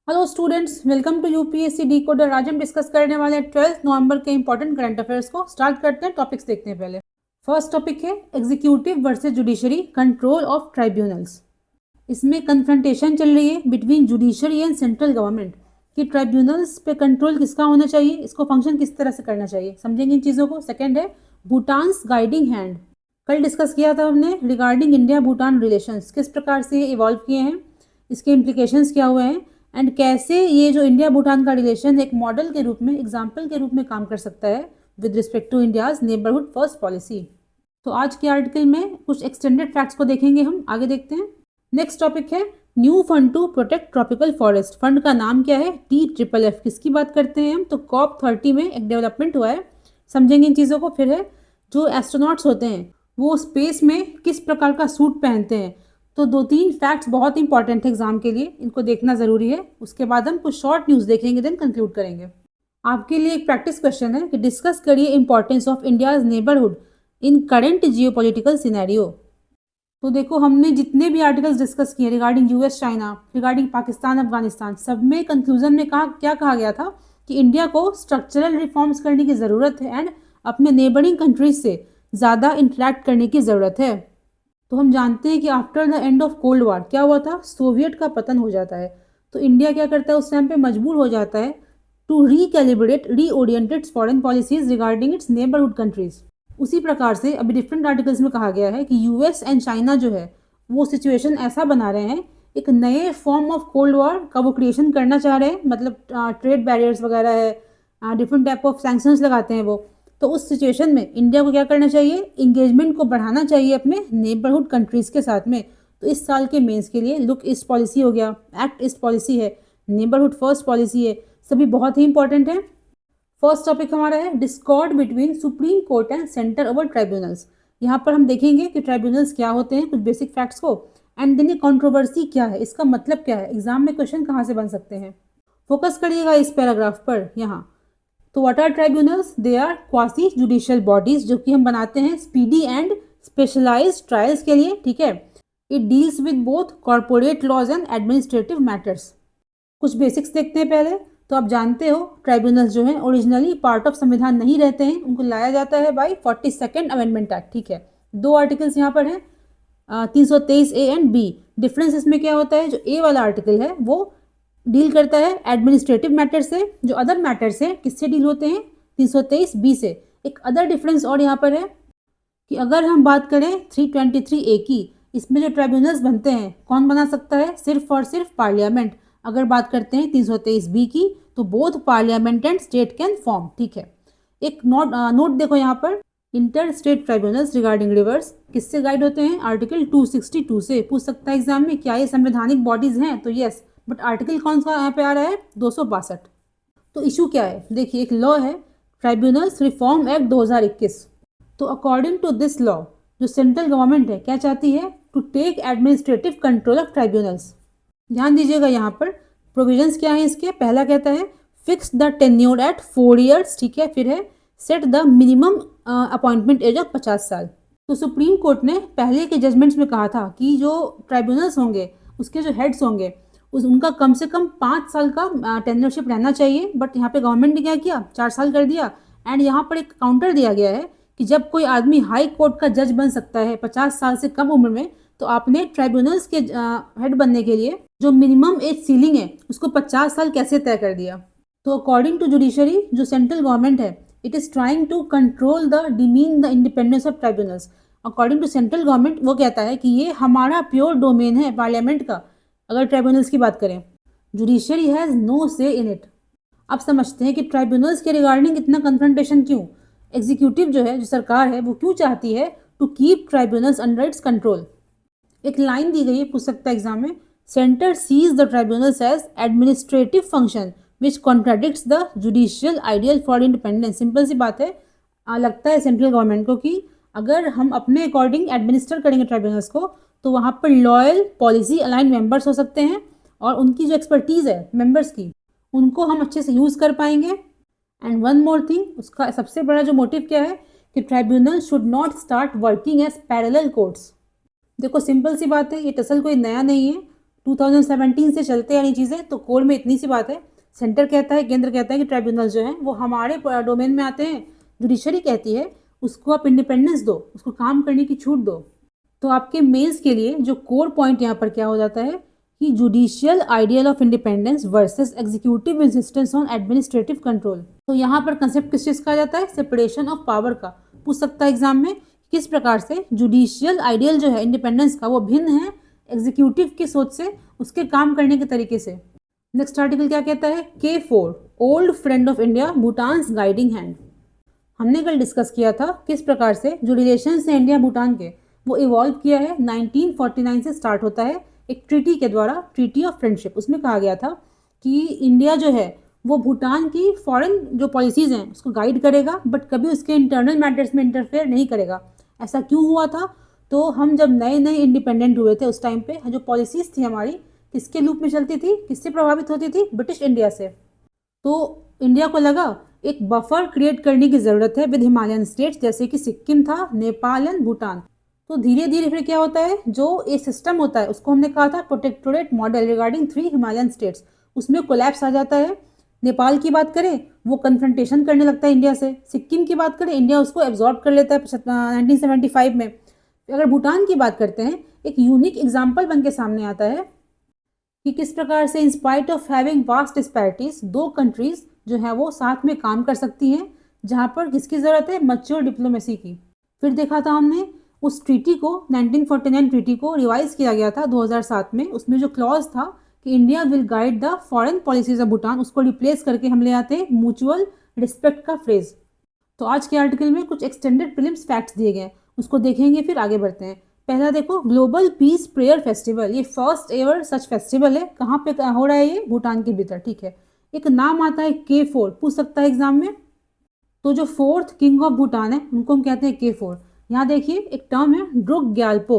Hello students, welcome to UPSC decoder. आज हम डिस्कस करने वाले हैं 12 नवंबर के इंपॉर्टेंट करंट अफेयर्स को। स्टार्ट करते हैं, टॉपिक्स देखते हैं। पहले फर्स्ट टॉपिक है executive versus judiciary, control of tribunals. इसमें कन्फ्रंटेशन चल रही है between judiciary and central government कि ट्राइब्यूनल्स पे कंट्रोल किसका होना चाहिए, इसको फंक्शन किस तरह से करना चाहिए, समझेंगे इन चीज़ों को। सेकेंड है भूटान्स गाइडिंग हैंड। कल डिस्कस किया था हमने रिगार्डिंग इंडिया भूटान रिलेशंस, किस प्रकार से ये इवॉल्व किए हैं, इसके इम्प्लीकेशंस क्या हुए हैं एंड कैसे ये जो इंडिया भूटान का रिलेशन एक मॉडल के रूप में, एग्जाम्पल के रूप में काम कर सकता है with respect to India's neighbourhood first policy. तो आज के आर्टिकल में कुछ एक्सटेंडेड फैक्ट्स को देखेंगे हम, आगे देखते हैं। नेक्स्ट टॉपिक है new fund to protect tropical forest. Fund का नाम क्या है? TFF। किसकी बात करते हैं हम? तो COP30 में एक डेवलपमेंट हुआ है, समझेंगे इन चीज़ों को। फिर है जो एस्ट्रोनॉट्स होते हैं वो स्पेस में किस प्रकार का सूट पहनते हैं। तो 2-3 फैक्ट्स बहुत इंपॉर्टेंट है एग्जाम के लिए, इनको देखना ज़रूरी है। उसके बाद हम कुछ शॉर्ट न्यूज़ देखेंगे, देन कंक्लूड करेंगे। आपके लिए एक प्रैक्टिस क्वेश्चन है कि डिस्कस करिए importance of India's neighbourhood in current geopolitical scenario. तो देखो, हमने जितने भी आर्टिकल्स डिस्कस किए regarding US China, regarding Pakistan Afghanistan, सब में कंक्लूजन में क्या कहा गया था कि इंडिया को स्ट्रक्चरल रिफॉर्म्स करने की ज़रूरत है एंड अपने नेबरिंग कंट्रीज से ज़्यादा इंटरेक्ट करने की ज़रूरत है। तो हम जानते हैं कि after the end of cold war क्या हुआ था? सोवियत का पतन हो जाता है। तो इंडिया क्या करता है उस टाइम पे? मजबूर हो जाता है to recalibrate, reoriented foreign policies regarding its neighbourhood countries. उसी प्रकार से अभी डिफरेंट आर्टिकल्स में कहा गया है कि US एंड चाइना जो है वो सिचुएशन ऐसा बना रहे हैं, एक नए फॉर्म ऑफ कोल्ड वॉर का वो क्रिएशन करना चाह रहे हैं। मतलब ट्रेड बैरियर्स वगैरह है, डिफरेंट टाइप ऑफ सैंक्शंस लगाते हैं वो। तो उस सिचुएशन में इंडिया को क्या करना चाहिए? इंगेजमेंट को बढ़ाना चाहिए अपने नेबरहुड कंट्रीज़ के साथ में। तो इस साल के मेंस के लिए लुक ईस्ट पॉलिसी हो गया, एक्ट ईस्ट पॉलिसी है, नेबरहुड फर्स्ट पॉलिसी है, सभी बहुत ही इंपॉर्टेंट है। फर्स्ट टॉपिक हमारा है Discord between supreme court and centre over tribunals. यहाँ पर हम देखेंगे कि ट्राइब्यूनल्स क्या होते हैं, कुछ बेसिक फैक्ट्स को, एंड देन ये कंट्रोवर्सी क्या है, इसका मतलब क्या है, एग्जाम में क्वेश्चन कहाँ से बन सकते हैं। फोकस करिएगा इस पैराग्राफ पर यहाँ। तो what are tribunals? They are quasi judicial bodies जो कि हम बनाते हैं स्पीडी एंड स्पेशलाइज्ड ट्रायल्स के लिए, ठीक है। It deals with both corporate laws and administrative matters. कुछ बेसिक्स देखते हैं पहले। तो आप जानते हो ट्राइब्यूनल्स जो हैं ओरिजिनली पार्ट ऑफ संविधान नहीं रहते हैं, उनको लाया जाता है बाई 42nd अमेंडमेंट एक्ट, ठीक है। 2 आर्टिकल्स यहाँ पर हैं, 323A एंड B। डिफरेंस इसमें क्या होता है? जो A वाला आर्टिकल है वो डील करता है एडमिनिस्ट्रेटिव मैटर से, जो अदर मैटर्स हैं किससे डील होते हैं? 323B से। एक अदर डिफरेंस और यहाँ पर है कि अगर हम बात करें 323A की, इसमें जो ट्राइब्यूनल्स बनते हैं कौन बना सकता है? सिर्फ और सिर्फ पार्लियामेंट। अगर बात करते हैं 323B की तो both parliament and state can form, ठीक है। एक नोट देखो यहाँ पर, inter state tribunals regarding reverse किससे गाइड होते हैं? आर्टिकल 262 से। पूछ सकता है एग्जाम में क्या ये संवैधानिक बॉडीज हैं? तो यस, बट आर्टिकल कौन सा यहाँ पे आ रहा है? 262। तो इशू क्या है? देखिए, एक लॉ है ट्राइब्यूनल्स रिफॉर्म एक्ट 2021। तो अकॉर्डिंग टू दिस लॉ जो सेंट्रल गवर्नमेंट है क्या चाहती है? To take administrative control of tribunals. ध्यान दीजिएगा यहाँ पर प्रोविजंस क्या है इसके। पहला कहता है fix the tenure at 4 years, ठीक है। फिर है set the minimum appointment age of 50 साल। तो सुप्रीम कोर्ट ने पहले के जजमेंट्स में कहा था कि जो ट्राइब्यूनल्स होंगे उसके जो हेड्स होंगे उनका कम से कम 5 साल का टेन्योरशिप रहना चाहिए। बट यहाँ पे गवर्नमेंट ने क्या किया? 4 साल कर दिया। एंड यहाँ पर एक काउंटर दिया गया है कि जब कोई आदमी हाई कोर्ट का जज बन सकता है 50 साल से कम उम्र में, तो आपने ट्राइब्यूनल्स के हेड बनने के लिए जो मिनिमम एज सीलिंग है उसको 50 साल कैसे तय कर दिया? तो अकॉर्डिंग टू जुडिशरी जो सेंट्रल गवर्नमेंट है, it is trying to control the demean the independence of tribunals. According to central government वो कहता है कि ये हमारा प्योर डोमेन है पार्लियामेंट का। अगर ट्राइब्यूनल्स की बात करें, जुडिशरी हैज़ नो से इन इट। अब समझते हैं कि ट्राइब्यूनल्स के रिगार्डिंग इतना कन्फ्रंटेशन क्यों? एग्जीक्यूटिव जो है, जो सरकार है, वो क्यों चाहती है to keep tribunals under its control? एक लाइन दी गई है, पूछ सकता है एग्जाम में, centre sees the tribunals as administrative function which contradicts the judicial ideal for independence. Simple सी बात है, लगता है सेंट्रल गवर्नमेंट को कि अगर हम अपने अकॉर्डिंग एडमिनिस्टर करेंगे ट्राइब्यूनल्स को तो वहाँ पर लॉयल पॉलिसी अलाइन मेंबर्स हो सकते हैं और उनकी जो एक्सपर्टीज़ है मेंबर्स की उनको हम अच्छे से यूज़ कर पाएंगे। एंड वन मोर थिंग, उसका सबसे बड़ा जो मोटिव क्या है कि tribunal should not start working as parallel courts. देखो सिंपल सी बात है, ये टसल कोई नया नहीं है। 2017 से चलते आ रही चीज़ें, तो कोड में इतनी सी बात है, सेंटर कहता है, केंद्र कहता है कि ट्राइब्यूनल जो हैं वो हमारे डोमेन में आते हैं, जुडिशरी कहती है उसको आप इंडिपेंडेंस दो, उसको काम करने की छूट दो। तो आपके मेंस के लिए जो कोर पॉइंट यहाँ पर क्या हो जाता है कि judicial ideal of independence versus executive insistence on administrative control. तो यहाँ पर कंसेप्ट किस चीज़ का आ जाता है, सेपरेशन ऑफ पावर का। पूछ सकता है एग्जाम में किस प्रकार से जुडिशियल आइडियल जो है इंडिपेंडेंस का वो भिन्न है एग्जीक्यूटिव की सोच से, उसके काम करने के तरीके से। नेक्स्ट आर्टिकल क्या कहता है, K4 old friend of India Bhutan's guiding hand. हमने कल डिस्कस किया था किस प्रकार से जो रिलेशन है इंडिया भूटान के वो इवॉल्व किया है। 1949 से स्टार्ट होता है एक ट्रीटी के द्वारा, ट्रीटी ऑफ फ्रेंडशिप। उसमें कहा गया था कि इंडिया जो है वो भूटान की फॉरेन जो पॉलिसीज़ हैं उसको गाइड करेगा, बट कभी उसके इंटरनल मैटर्स में इंटरफेयर नहीं करेगा। ऐसा क्यों हुआ था, तो हम जब नए नए इंडिपेंडेंट हुए थे उस टाइम पे जो पॉलिसीज़ थी हमारी किसके लूप में चलती थी, किससे प्रभावित होती थी, ब्रिटिश इंडिया से। तो इंडिया को लगा एक बफर क्रिएट करने की ज़रूरत है विद हिमालयन स्टेट्स, जैसे कि सिक्किम था, नेपाल एंड भूटान। तो धीरे धीरे फिर क्या होता है, जो ये सिस्टम होता है उसको हमने कहा था protectorate model regarding 3 Himalayan states, उसमें कोलैप्स आ जाता है। नेपाल की बात करें वो कन्फ्रंटेशन करने लगता है इंडिया से। सिक्किम की बात करें इंडिया उसको एब्जॉर्ब कर लेता है 1975 में। अगर भूटान की बात करते हैं, एक यूनिक एग्जाम्पल बन के सामने आता है कि किस प्रकार से in spite of having vast disparities दो कंट्रीज जो है वो साथ में काम कर सकती हैं, जहां पर किसकी ज़रूरत है, मैच्योर डिप्लोमेसी की। फिर देखा था हमने उस ट्रीटी को, 1949 ट्रीटी को रिवाइज किया गया था 2007 में। उसमें जो क्लॉज था कि India will guide the foreign policies of Bhutan, उसको रिप्लेस करके हम ले आते हैं म्यूचुअल रिस्पेक्ट का फ्रेज। तो आज के आर्टिकल में कुछ एक्सटेंडेड प्रीलिम्स फैक्ट्स दिए गए, उसको देखेंगे फिर आगे बढ़ते हैं। पहला देखो, ग्लोबल पीस प्रेयर फेस्टिवल, ये फर्स्ट एवर सच फेस्टिवल है। कहाँ पे हो रहा है ये, भूटान के भीतर, ठीक है। एक नाम आता है K4, पूछ सकता है एग्जाम में। तो जो 4th किंग ऑफ भूटान है उनको हम कहते हैं K4। यहाँ देखिए एक टर्म है ड्रुक ग्याल्पो,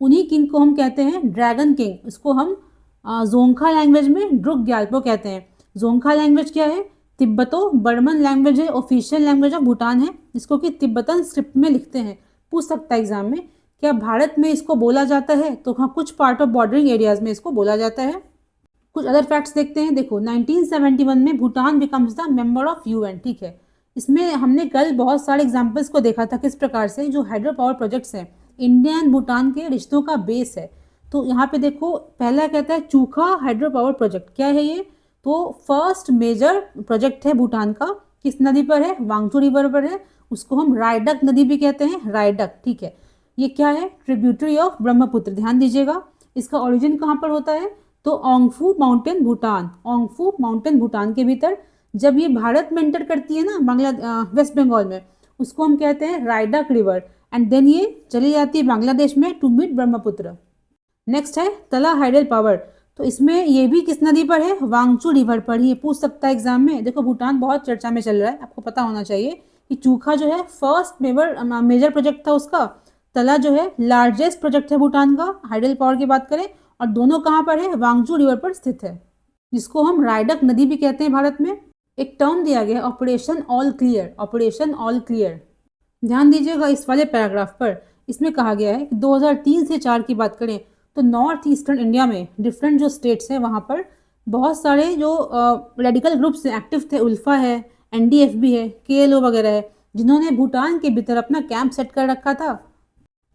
उन्हीं किंग को हम कहते हैं ड्रैगन किंग। इसको हम जोंखा लैंग्वेज में ड्रुक ग्याल्पो कहते हैं। जोंखा लैंग्वेज क्या है, तिब्बतो बर्मन लैंग्वेज है, ऑफिशियल लैंग्वेज ऑफ भूटान है, जिसको कि तिब्बतन स्क्रिप्ट में लिखते हैं। पूछ सकता है एग्जाम में क्या भारत में इसको बोला जाता है, तो हाँ कुछ पार्ट ऑफ बॉर्डरिंग एरियाज में इसको बोला जाता है। कुछ अदर फैक्ट्स देखते हैं। देखो 1971 में Bhutan becomes the member of UN, ठीक है। इसमें हमने कल बहुत सारे एग्जांपल्स को देखा था किस प्रकार से जो हाइड्रो पावर प्रोजेक्ट्स हैं इंडिया एंड भूटान के रिश्तों का बेस है। तो यहाँ पे देखो पहला कहता है चूखा हाइड्रो पावर प्रोजेक्ट, क्या है ये, तो फर्स्ट मेजर प्रोजेक्ट है भूटान का। किस नदी पर है, वांगचू रिवर पर है, उसको हम रायडक नदी भी कहते हैं, रायडक, ठीक है। ये क्या है, ट्रिब्यूटरी ऑफ ब्रह्मपुत्र। ध्यान दीजिएगा इसका ओरिजिन कहाँ पर होता है, तो ओंगफू माउंटेन भूटान, ओंगफू माउंटेन भूटान के भीतर। जब ये भारत में एंटर करती है ना वेस्ट बंगाल में, उसको हम कहते हैं रायडक रिवर, एंड देन ये चली जाती है बांग्लादेश में टू मीट ब्रह्मपुत्र। नेक्स्ट है तला हाइडल पावर, तो इसमें ये भी किस नदी पर है, वांगचू रिवर पर ही। पूछ सकता है एग्जाम में। देखो भूटान बहुत चर्चा में चल रहा है, आपको पता होना चाहिए कि चूखा जो है फर्स्ट मेजर प्रोजेक्ट था उसका, तला जो है लार्जेस्ट प्रोजेक्ट है भूटान का हाइडल पावर की बात करें, और दोनों कहाँ पर है, वांगचू रिवर पर स्थित है, जिसको हम रायडक नदी भी कहते हैं भारत में। एक टर्म दिया गया है operation all clear, operation all clear. ध्यान दीजिएगा इस वाले पैराग्राफ पर, इसमें कहा गया है कि 2003 से 4 की बात करें तो नॉर्थ ईस्टर्न इंडिया में डिफरेंट जो स्टेट्स हैं वहाँ पर बहुत सारे जो रेडिकल ग्रुप्स एक्टिव थे, उल्फा है, NDFB है, KLO वगैरह है, जिन्होंने भूटान के भीतर अपना कैंप सेट कर रखा था।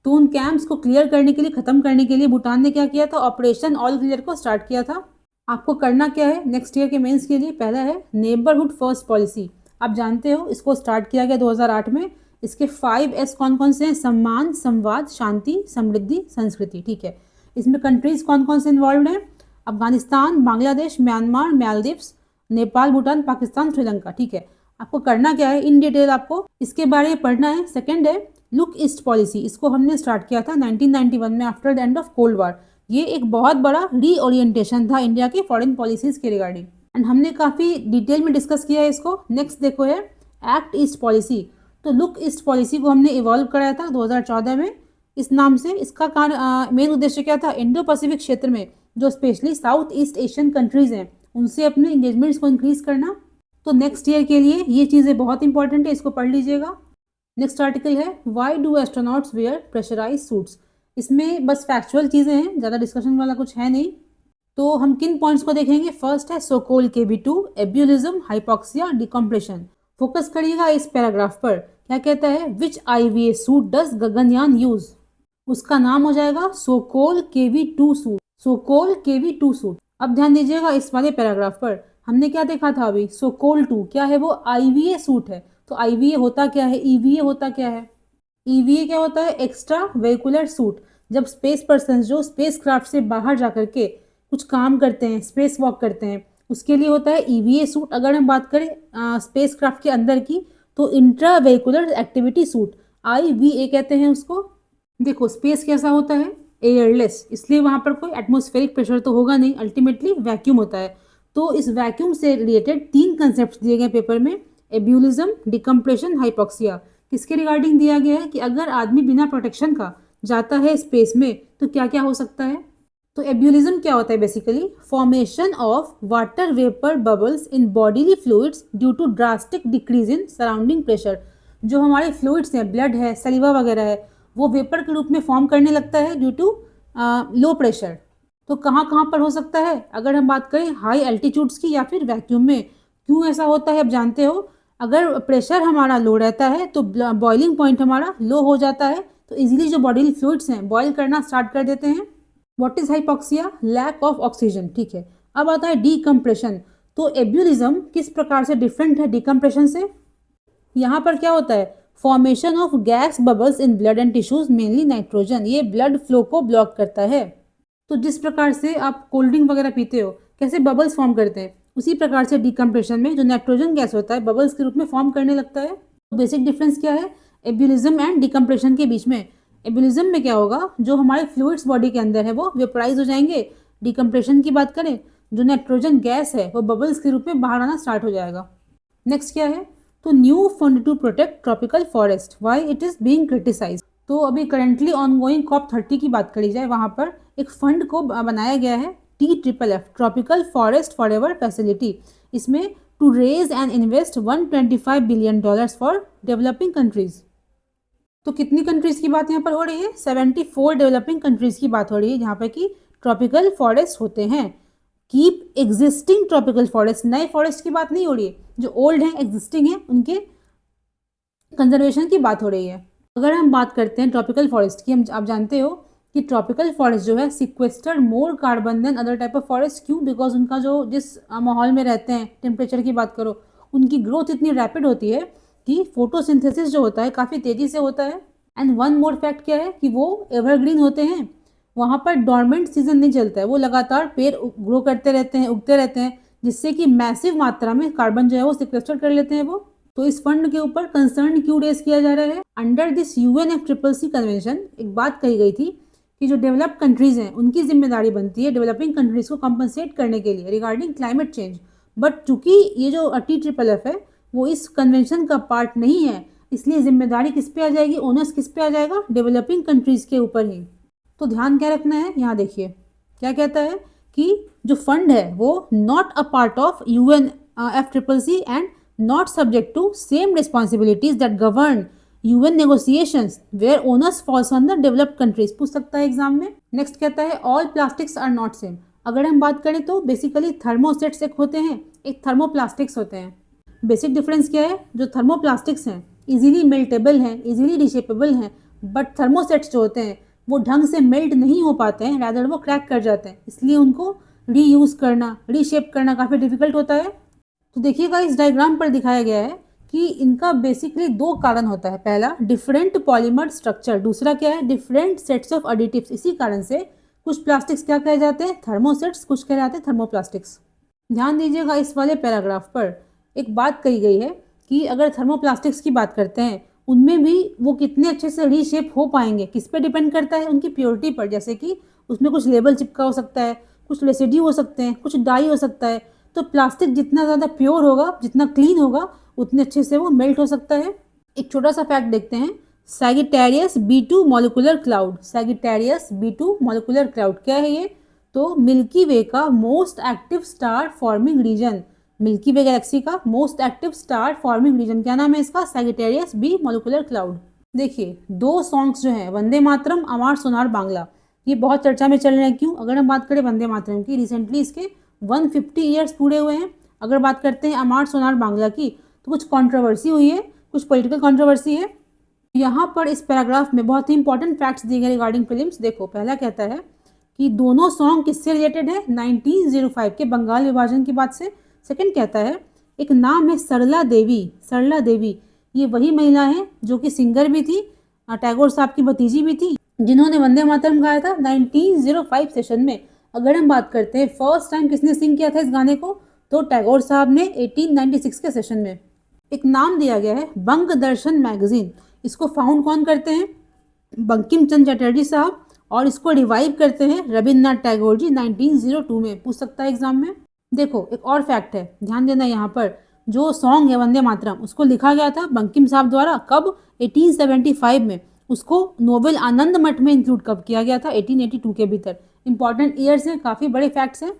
तो उन कैंप्स को क्लियर करने के लिए, ख़त्म करने के लिए भूटान ने क्या किया था, ऑपरेशन ऑल क्लियर को स्टार्ट किया था। आपको करना क्या है नेक्स्ट ईयर के मेंस के लिए, पहला है नेबरहुड फर्स्ट पॉलिसी। आप जानते हो इसको स्टार्ट किया गया 2008 में। इसके 5S कौन कौन से हैं, सम्मान, संवाद, शांति, समृद्धि, संस्कृति, ठीक है। इसमें कंट्रीज कौन कौन से इन्वॉल्व हैं, अफगानिस्तान, बांग्लादेश, म्यांमार, मालदीव्स, नेपाल, भूटान, पाकिस्तान, श्रीलंका, ठीक है। आपको करना क्या है, इन डिटेल आपको इसके बारे में पढ़ना है। सेकेंड है लुक ईस्ट पॉलिसी, इसको हमने स्टार्ट किया था 1991 में after the end of cold war. ये एक बहुत बड़ा रीओरिएंटेशन था इंडिया की फॉरेन पॉलिसीज के रिगार्डिंग, एंड हमने काफ़ी डिटेल में डिस्कस किया है इसको। नेक्स्ट देखो है एक्ट ईस्ट पॉलिसी, तो लुक ईस्ट पॉलिसी को हमने इवॉल्व कराया था 2014 में इस नाम से। इसका मेन उद्देश्य क्या था, इंडो पैसिफिक क्षेत्र में जो specially south east Asian countries हैं उनसे अपने इंगेजमेंट्स को इंक्रीज करना। तो नेक्स्ट ईयर के लिए ये चीज़ें बहुत इंपॉर्टेंट है, इसको पढ़ लीजिएगा। नेक्स्ट आर्टिकल है why do astronauts wear pressurize suits. इसमें बस फैक्चुअल चीज़ें हैं, ज़्यादा डिस्कशन वाला कुछ है नहीं। तो हम किन पॉइंट्स को देखेंगे? फर्स्ट है Sokol Kb2, ebullism, hypoxia, decompression. Focus करिएगा इस पैराग्राफ पर। क्या कहता है? Which IVA suit does Gaganyaan use? उसका नाम हो जाएगा सोकोल Kv2 सूट। सोकोल Kv2 suit. अब ध्यान दीजिएगा इस वाले पैराग्राफ पर। हमने क्या देखा था अभी? सोकोल 2 क्या है? वो IVA सूट है। तो IVA होता क्या है? EVA होता क्या है? EVA क्या होता है? Extra vehicular suit. जब स्पेस पर्सन जो स्पेस क्राफ्ट से बाहर जा करके कुछ काम करते हैं, स्पेस वॉक करते हैं, उसके लिए होता है EVA सूट। अगर हम बात करें स्पेस क्राफ्ट के अंदर की, तो intra vehicular activity suit, IVA कहते हैं उसको। देखो स्पेस कैसा होता है? एयरलेस, इसलिए वहां पर कोई एटमॉस्फेरिक प्रेशर तो होगा नहीं, अल्टीमेटली वैक्यूम होता है। तो इस वैक्यूम से रिलेटेड 3 कंसेप्ट दिए गए पेपर में, एब्यूलिज्म, डिकम्प्रेशन, हाइपोक्सिया। किसके रिगार्डिंग दिया गया है? कि अगर आदमी बिना प्रोटेक्शन का जाता है स्पेस में तो क्या क्या हो सकता है। तो एब्यूलिज्म क्या होता है? Basically formation of water vapour bubbles in bodily fluids due to drastic decrease in surrounding pressure. जो हमारे फ्लूइड्स हैं, ब्लड है, सलीवा वगैरह है, वो वेपर के रूप में फॉर्म करने लगता है ड्यू टू लो प्रेशर। तो कहाँ कहाँ पर हो सकता है? अगर हम बात करें हाई एल्टीट्यूड्स की या फिर वैक्यूम में। क्यों ऐसा होता है? अब जानते हो, अगर प्रेशर हमारा लो रहता है तो बॉइलिंग पॉइंट हमारा लो हो जाता है, तो इजीली जो बॉडी फ्लूइड्स हैं बॉयल करना स्टार्ट कर देते हैं। What is hypoxia? Lack of oxygen. ठीक है, अब आता है डीकम्प्रेशन। तो एब्यूलिज्म किस प्रकार से डिफरेंट है डीकम्प्रेशन से? यहाँ पर क्या होता है? Formation of gas bubbles in blood and tissues, mainly nitrogen. ये ब्लड फ्लो को ब्लॉक करता है। तो जिस प्रकार से आप कोल्ड ड्रिंक वगैरह पीते हो, कैसे बबल्स फॉर्म करते हैं, उसी प्रकार से डिकम्प्रेशन में जो नाइट्रोजन गैस होता है बबल्स के रूप में फॉर्म करने लगता है। तो बेसिक डिफरेंस क्या है एब्यूलिज्म एंड डिकम्प्रेशन के बीच में? एब्यूलिज्म में क्या होगा? जो हमारे फ्लूइड्स बॉडी के अंदर है वो वेपराइज हो जाएंगे। डिकम्प्रेशन की बात करें, जो नाइट्रोजन गैस है वो बबल्स के रूप में बाहर आना स्टार्ट हो जाएगा। नेक्स्ट क्या है? तो new fund to protect tropical forest, why it is being criticised. तो अभी करंटली ऑनगोइंग COP30 की बात करी जाए, वहां पर एक फंड को बनाया गया है TFFF, tropical forest forever facility. इसमें to raise and invest $125 billion for developing countries. तो कितनी कंट्रीज की बात यहाँ पर हो रही है? 74 डेवलपिंग कंट्रीज की बात हो रही है जहाँ पर कि ट्रॉपिकल फॉरेस्ट होते हैं। कीप एग्जिस्टिंग ट्रॉपिकल फॉरेस्ट, नए फॉरेस्ट की बात नहीं हो रही है, जो ओल्ड हैं, एग्जिस्टिंग हैं, उनके कंजर्वेशन की बात हो रही है। अगर हम बात करते हैं ट्रॉपिकल फॉरेस्ट की, आप जानते हो कि ट्रॉपिकल फॉरेस्ट जो है sequester more carbon than other type of forest. क्यों? बिकॉज उनका जो जिस माहौल में रहते हैं, टेम्परेचर की बात करो, उनकी ग्रोथ इतनी रैपिड होती है कि फोटोसिंथेसिस जो होता है काफ़ी तेज़ी से होता है। एंड वन मोर फैक्ट क्या है कि वो एवरग्रीन होते हैं। वहाँ पर डॉर्मेंट सीजन नहीं चलता है, वो लगातार पेड़ ग्रो करते रहते हैं, उगते रहते हैं, जिससे कि मैसिव मात्रा में कार्बन जो है वो सिक्वेस्टर कर लेते हैं वो। तो इस फंड के ऊपर कंसर्न क्यों रेज किया जा रहा है? अंडर दिस UNFCCC कन्वेंशन एक बात कही गई थी कि जो डेवलप्ड कंट्रीज हैं उनकी जिम्मेदारी बनती है डेवलपिंग कंट्रीज को कंपनसेट करने के लिए रिगार्डिंग क्लाइमेट चेंज। बट चूंकि ये जो TFFF है वो इस कन्वेंशन का पार्ट नहीं है, इसलिए जिम्मेदारी किस पे आ जाएगी? ओनर्स किस पे आ जाएगा? डेवलपिंग कंट्रीज के ऊपर ही। तो ध्यान क्या रखना है? यहाँ देखिए क्या कहता है कि जो फंड है वो not a part of UNFCCC and not subject to same responsibilities that govern UN negotiations where onus falls on the developed countries। पूछ सकता है एग्जाम में। नेक्स्ट कहता है all plastics are not same। अगर हम बात करें तो बेसिकली थर्मोसेट्स एक होते हैं, एक थर्मोप्लास्टिक्स होते हैं। बेसिक डिफरेंस क्या है? जो थर्मोप्लास्टिक्स हैं इजीली मेल्टेबल हैं, इजीली रिशेपेबल हैं, बट थर्मोसेट्स जो होते हैं वो ढंग से मेल्ट नहीं हो पाते हैं, रादर वो क्रैक कर जाते हैं, इसलिए उनको रीयूज करना, रीशेप करना काफ़ी डिफिकल्ट होता है। तो देखिएगा इस डायग्राम पर दिखाया गया है कि इनका बेसिकली 2 कारण होता है। पहला डिफरेंट पॉलीमर स्ट्रक्चर, दूसरा क्या है? Different sets of additives. इसी कारण से कुछ प्लास्टिक्स क्या कहे जाते हैं? थर्मोसेट्स, कुछ कहे जाते हैं थर्मोप्लास्टिक्स। ध्यान दीजिएगा इस वाले पैराग्राफ पर एक बात कही गई है कि अगर थर्मोप्लास्टिक्स की बात करते हैं उनमें भी वो कितने अच्छे से रीशेप हो पाएंगे किस पे डिपेंड करता है? उनकी प्योरिटी पर। जैसे कि उसमें कुछ लेबल चिपका हो सकता है, कुछ रेसिड्यू हो सकते हैं, कुछ डाई हो सकता है। तो प्लास्टिक जितना ज़्यादा प्योर होगा, जितना क्लीन होगा, उतने अच्छे से वो मेल्ट हो सकता है। एक छोटा सा फैक्ट देखते हैं, Sagittarius B2 molecular cloud. Sagittarius B2 molecular cloud क्या है ये? तो मिल्की वे का most active star forming region, Milky Way galaxy का most active star forming region क्या नाम है इसका? Sagittarius B molecular cloud. देखिए 2 सॉन्ग्स जो हैं, वंदे मातरम, अमार सोनार बांग्ला, ये बहुत चर्चा में चल रहे हैं। क्यों? अगर हम बात करें वंदे मातरम की, रिसेंटली इसके 150 ईयर्स पूरे हुए हैं। अगर बात करते हैं अमार सोनार बांग्ला की, तो कुछ कंट्रोवर्सी हुई है, कुछ पॉलिटिकल कंट्रोवर्सी है। यहाँ पर इस पैराग्राफ में बहुत ही इंपॉर्टेंट फैक्ट्स दिए गए रिगार्डिंग फिल्म्स। देखो, पहला कहता है कि दोनों सॉन्ग किससे रिलेटेड है? 1905 के बंगाल विभाजन की बात से। सेकंड कहता है एक नाम है सरला देवी। सरला देवी ये वही महिला है जो कि सिंगर भी थी, टैगोर साहब की भतीजी भी थी, जिन्होंने वंदे मातरम गाया था 1905 सेशन में। अगर हम बात करते हैं फर्स्ट टाइम किसने सिंग किया था इस गाने को, तो टैगोर साहब ने 1896 के सेशन में। एक नाम दिया गया है बंग दर्शन मैगजीन। इसको फाउंड कौन करते हैं? बंकिम चंद्र चटर्जी साहब, और इसको रिवाइव करते हैं रविन्द्रनाथ टैगोर जी 1902 में। पूछ सकता है एग्जाम में। देखो, एक और फैक्ट है, ध्यान देना यहाँ पर। जो सॉन्ग है वंदे मातरम, उसको लिखा गया था बंकिम साहब द्वारा कब? 1875 में। उसको नोवेल आनंद मठ में इंक्लूड कब किया गया था? 1882 के भीतर। इंपॉर्टेंट ईयर्स हैं, काफ़ी बड़े फैक्ट्स हैं।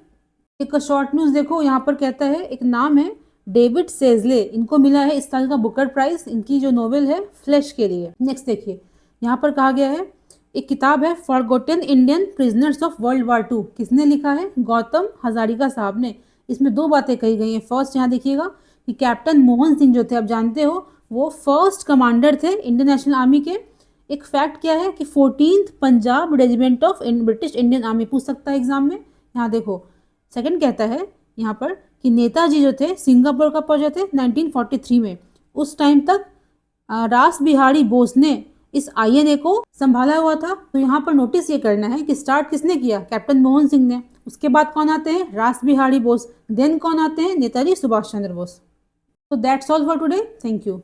एक शॉर्ट न्यूज़ देखो, यहाँ पर कहता है एक नाम है डेविड सेजले, इनको मिला है इस साल का बुकर प्राइज, इनकी जो नोवेल है फ्लैश के लिए। नेक्स्ट देखिए, यहाँ पर कहा गया है एक किताब है forgotten Indian prisoners of world war 2। किसने लिखा है? गौतम हजारिका साहब ने। इसमें दो बातें कही गई हैं। फर्स्ट यहाँ देखिएगा कि कैप्टन मोहन सिंह जो थे, आप जानते हो, वो फर्स्ट कमांडर थे इंडियन नेशनल आर्मी के। एक फैक्ट क्या है कि 14th Punjab regiment of British Indian army. पूछ सकता है एग्जाम में। यहाँ देखो, सेकंड कहता है यहाँ पर कि नेताजी जो थे सिंगापुर कब पहुंचे थे? 1943 में। उस टाइम तक रास बिहारी बोस ने इस आईएनए को संभाला हुआ था। तो यहाँ पर नोटिस ये करना है कि स्टार्ट किसने किया? कैप्टन मोहन सिंह ने। उसके बाद कौन आते हैं? रास बिहारी बोस। देन कौन आते हैं? नेताजी सुभाष चंद्र बोस। तो that's all for today. Thank you.